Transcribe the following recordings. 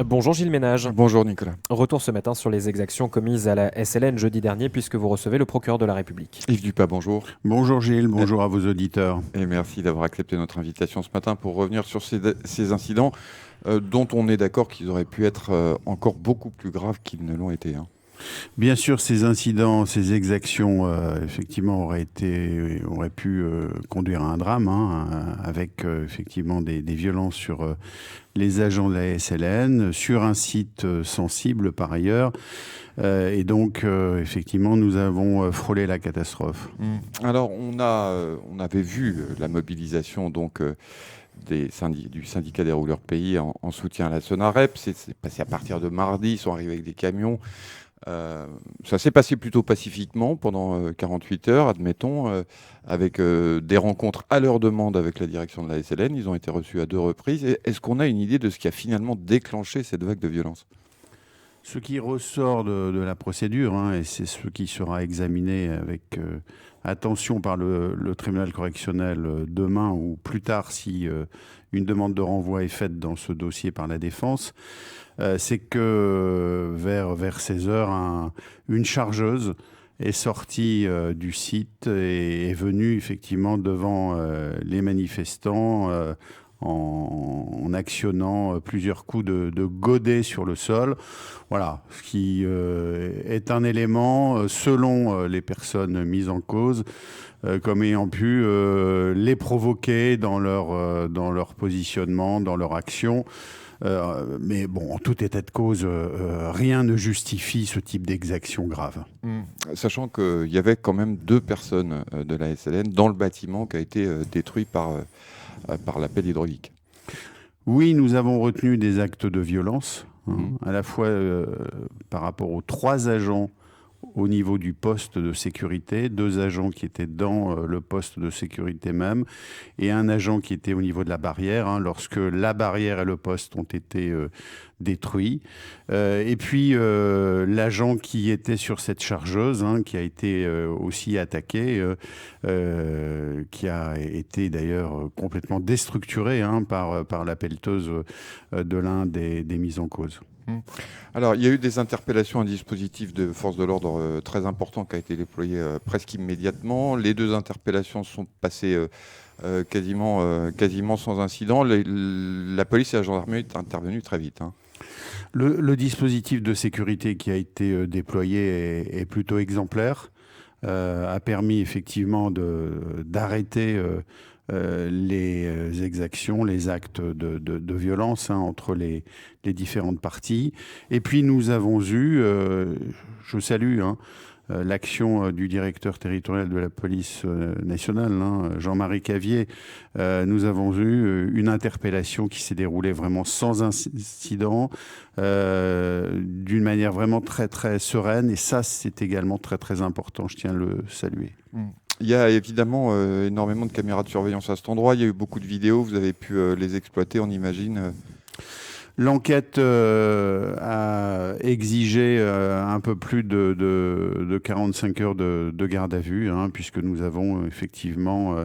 Bonjour Gilles Ménage. Bonjour Nicolas. Retour ce matin sur les exactions commises à la SLN jeudi dernier puisque vous recevez le procureur de la République. Yves Dupat, bonjour. Bonjour Gilles, Et bonjour à vos auditeurs. et merci d'avoir accepté notre invitation ce matin pour revenir sur ces incidents dont on est d'accord qu'ils auraient pu être encore beaucoup plus graves qu'ils ne l'ont été, hein. Bien sûr, ces incidents, ces exactions, effectivement, auraient pu conduire à un drame, hein, avec effectivement des violences sur les agents de la SLN, sur un site sensible par ailleurs. Et donc, effectivement, nous avons frôlé la catastrophe. Alors on avait vu la mobilisation donc du syndicat des rouleurs pays en soutien à la Sonarep. C'est passé à partir de mardi, ils sont arrivés avec des camions. Ça s'est passé plutôt pacifiquement pendant 48 heures, admettons, avec des rencontres à leur demande avec la direction de la SLN. Ils ont été reçus à 2 reprises. Est-ce qu'on a une idée de ce qui a finalement déclenché cette vague de violence? Ce qui ressort de la procédure, hein, et c'est ce qui sera examiné avec attention par le tribunal correctionnel demain ou plus tard si une demande de renvoi est faite dans ce dossier par la défense, c'est que vers 16 heures, une chargeuse est sortie du site et est venue effectivement devant les manifestants en actionnant plusieurs coups de godet sur le sol. Voilà, ce qui est un élément, selon les personnes mises en cause, comme ayant pu les provoquer dans leur positionnement, dans leur action. Mais bon, en tout état de cause, rien ne justifie ce type d'exaction grave. Sachant qu'il y avait quand même 2 personnes de la SLN dans le bâtiment qui a été détruit par la pelle hydraulique. Oui, nous avons retenu des actes de violence, hein, Mhm. à la fois par rapport aux 3 agents au niveau du poste de sécurité, 2 agents qui étaient dans le poste de sécurité même, et un agent qui était au niveau de la barrière, hein, lorsque la barrière et le poste ont été détruits. Et puis l'agent qui était sur cette chargeuse, hein, qui a été aussi attaqué, qui a été d'ailleurs complètement déstructuré, hein, par la pelleteuse de l'un des mis en cause. Mm. Alors, il y a eu des interpellations, un dispositif de force de l'ordre très important qui a été déployé presque immédiatement. Les 2 interpellations sont passées quasiment sans incident. La police et la gendarmerie sont intervenues très vite, hein. Le dispositif de sécurité qui a été déployé est plutôt exemplaire, a permis effectivement d'arrêter les exactions, les actes de violence, hein, entre les différentes parties. Et puis nous avons eu, je salue, hein, l'action du directeur territorial de la police nationale, hein, Jean-Marie Cavier. Nous avons eu une interpellation qui s'est déroulée vraiment sans incident, d'une manière vraiment très très sereine, et ça c'est également très très important, je tiens à le saluer. Mm. Il y a évidemment énormément de caméras de surveillance à cet endroit. Il y a eu beaucoup de vidéos. Vous avez pu les exploiter, on imagine. L'enquête a exigé un peu plus de 45 heures de garde à vue, hein, puisque nous avons effectivement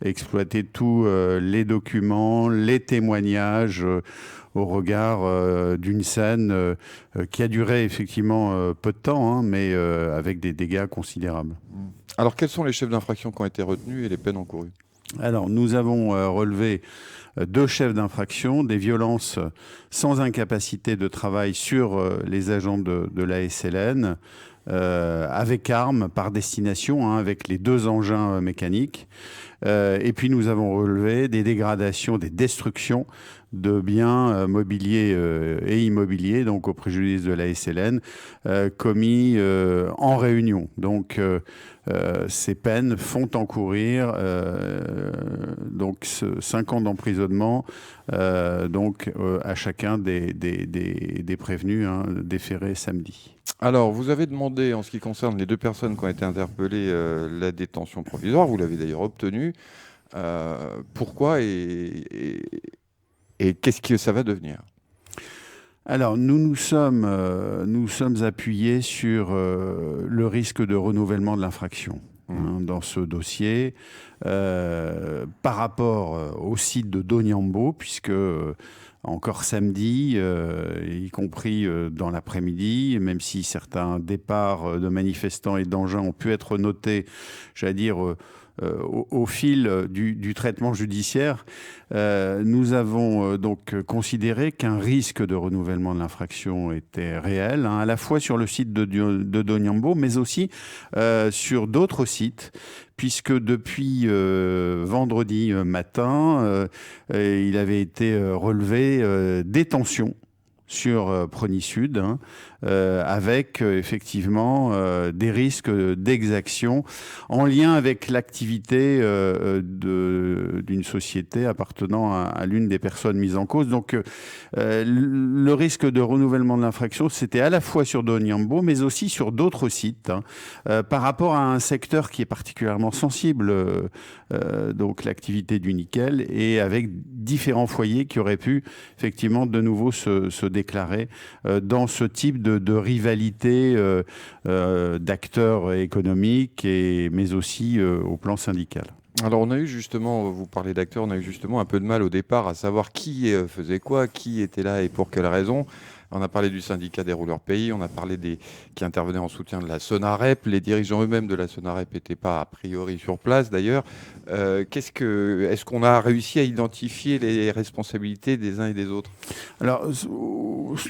exploité tous les documents, les témoignages, au regard d'une scène qui a duré effectivement peu de temps, hein, mais avec des dégâts considérables. Mm. Alors, quels sont les chefs d'infraction qui ont été retenus et les peines encourues? Alors, nous avons relevé 2 chefs d'infraction, des violences sans incapacité de travail sur les agents de la SLN, avec armes par destination, hein, avec les 2 engins mécaniques. Et puis nous avons relevé des dégradations, des destructions de biens mobiliers et immobiliers, donc au préjudice de la SLN, commis en réunion. Donc ces peines font encourir donc 5 ans d'emprisonnement, à chacun des prévenus, hein, déférés samedi. Alors, vous avez demandé, en ce qui concerne les 2 personnes qui ont été interpellées, la détention provisoire. Vous l'avez d'ailleurs obtenue. Pourquoi et qu'est-ce que ça va devenir? Alors, nous sommes appuyés sur le risque de renouvellement de l'infraction, hein, dans ce dossier, par rapport au site de Doniambo, puisque encore samedi, y compris dans l'après-midi, même si certains départs de manifestants et d'engins ont pu être notés, j'allais dire, au fil du traitement judiciaire. Nous avons donc considéré qu'un risque de renouvellement de l'infraction était réel, à la fois sur le site de Donyambo, mais aussi sur d'autres sites, puisque depuis vendredi matin, il avait été relevé des tensions sur Prony Sud, avec effectivement des risques d'exaction en lien avec l'activité d'une société appartenant à l'une des personnes mises en cause. Donc le risque de renouvellement de l'infraction, c'était à la fois sur Donyambo, mais aussi sur d'autres sites, par rapport à un secteur qui est particulièrement sensible, donc l'activité du nickel, et avec différents foyers qui auraient pu effectivement de nouveau se déclarer dans ce type de rivalité d'acteurs économiques, mais aussi au plan syndical. Alors on a eu justement, vous parlez d'acteurs, on a eu justement un peu de mal au départ à savoir qui faisait quoi, qui était là et pour quelle raison. On a parlé du syndicat des rouleurs pays, on a parlé des qui intervenaient en soutien de la Sonarep. Les dirigeants eux-mêmes de la Sonarep n'étaient pas a priori sur place d'ailleurs. Est-ce qu'on a réussi à identifier les responsabilités des uns et des autres? Alors,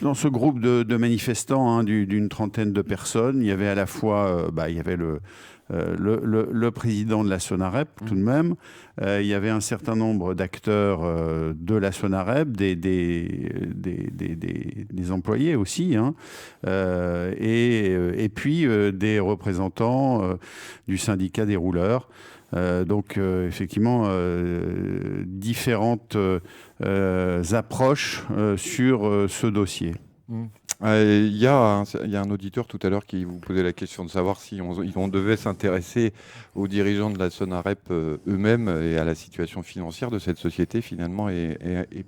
dans ce groupe de manifestants, d'une trentaine de personnes, il y avait à la fois il y avait le président de la Sonarep, tout de même. Il y avait un certain nombre d'acteurs de la Sonarep, des employés aussi, et puis des représentants du syndicat des rouleurs. Donc, effectivement, différentes approches sur ce dossier. Il y a un auditeur tout à l'heure qui vous posait la question de savoir si on devait s'intéresser aux dirigeants de la Sonarep eux-mêmes et à la situation financière de cette société finalement, et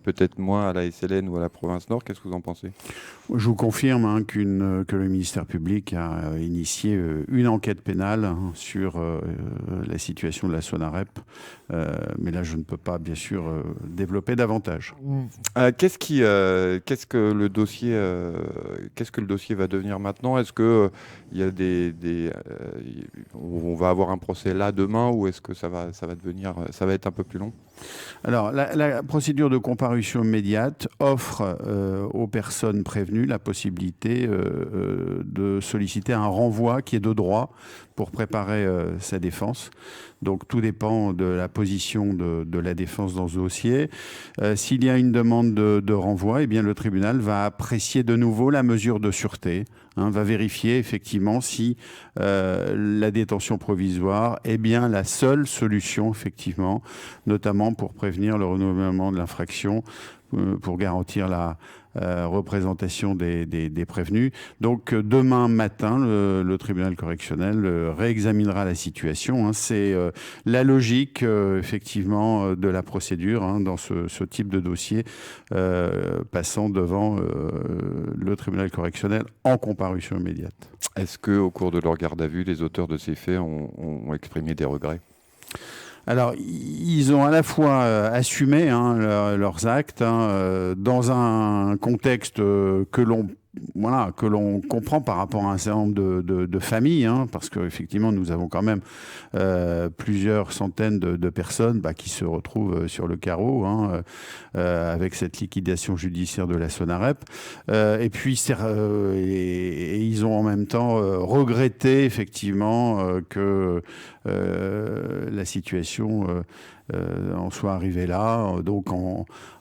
peut-être moins à la SLN ou à la province Nord. Qu'est-ce que vous en pensez? Je vous confirme que le ministère public a initié une enquête pénale sur la situation de la Sonarep, mais là je ne peux pas bien sûr développer davantage. Qu'est-ce que le dossier va devenir maintenant? Est-ce que il y a on va avoir un procès là demain, ou est-ce que ça va être un peu plus long? Alors, la procédure de comparution immédiate offre aux personnes prévenues la possibilité de solliciter un renvoi qui est de droit pour préparer sa défense. Donc, tout dépend de la position de la défense dans ce dossier. S'il y a une demande de renvoi, eh bien, le tribunal va apprécier de nouveau la mesure de sûreté, va vérifier effectivement si la détention provisoire est bien la seule solution, effectivement, notamment pour prévenir le renouvellement de l'infraction, pour garantir la représentation des prévenus. Donc demain matin, le tribunal correctionnel réexaminera la situation. C'est la logique effectivement de la procédure dans ce type de dossier, passant devant le tribunal correctionnel en comparution immédiate. Est-ce qu'au cours de leur garde à vue, les auteurs de ces faits ont exprimé des regrets? Alors, ils ont à la fois assumé leurs actes dans un contexte que l'on comprend par rapport à un certain nombre de familles, parce qu'effectivement, nous avons quand même plusieurs centaines de personnes qui se retrouvent sur le carreau avec cette liquidation judiciaire de la Sonarep. Et puis, ils ont en même temps regretté effectivement que la situation en soit arrivée là. Donc,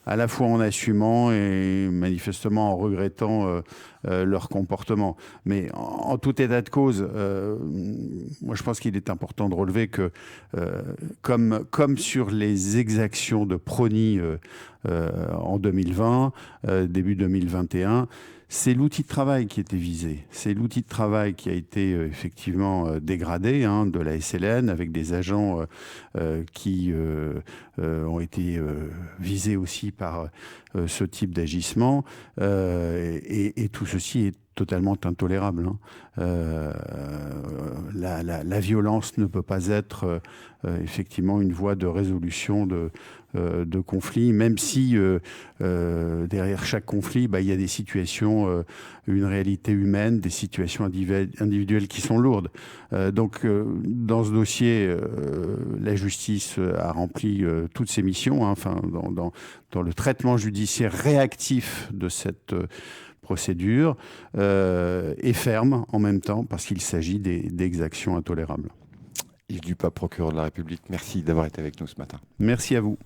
à la fois en assumant et manifestement en regrettant leur comportement. Mais en tout état de cause, moi je pense qu'il est important de relever que comme sur les exactions de Prony en 2020, début 2021, c'est l'outil de travail qui était visé. C'est l'outil de travail qui a été effectivement dégradé de la SLN, avec des agents qui ont été visés aussi par ce type d'agissement. Et tout ceci est totalement intolérable. La violence ne peut pas être effectivement une voie de résolution de conflits, même si derrière chaque conflit, il y a des situations, une réalité humaine, des situations individuelles qui sont lourdes. Donc, dans ce dossier, la justice a rempli toutes ses missions, dans le traitement judiciaire réactif de cette procédure, et ferme en même temps, parce qu'il s'agit d'exactions intolérables. Yves Dupas, procureur de la République, merci d'avoir été avec nous ce matin. Merci à vous.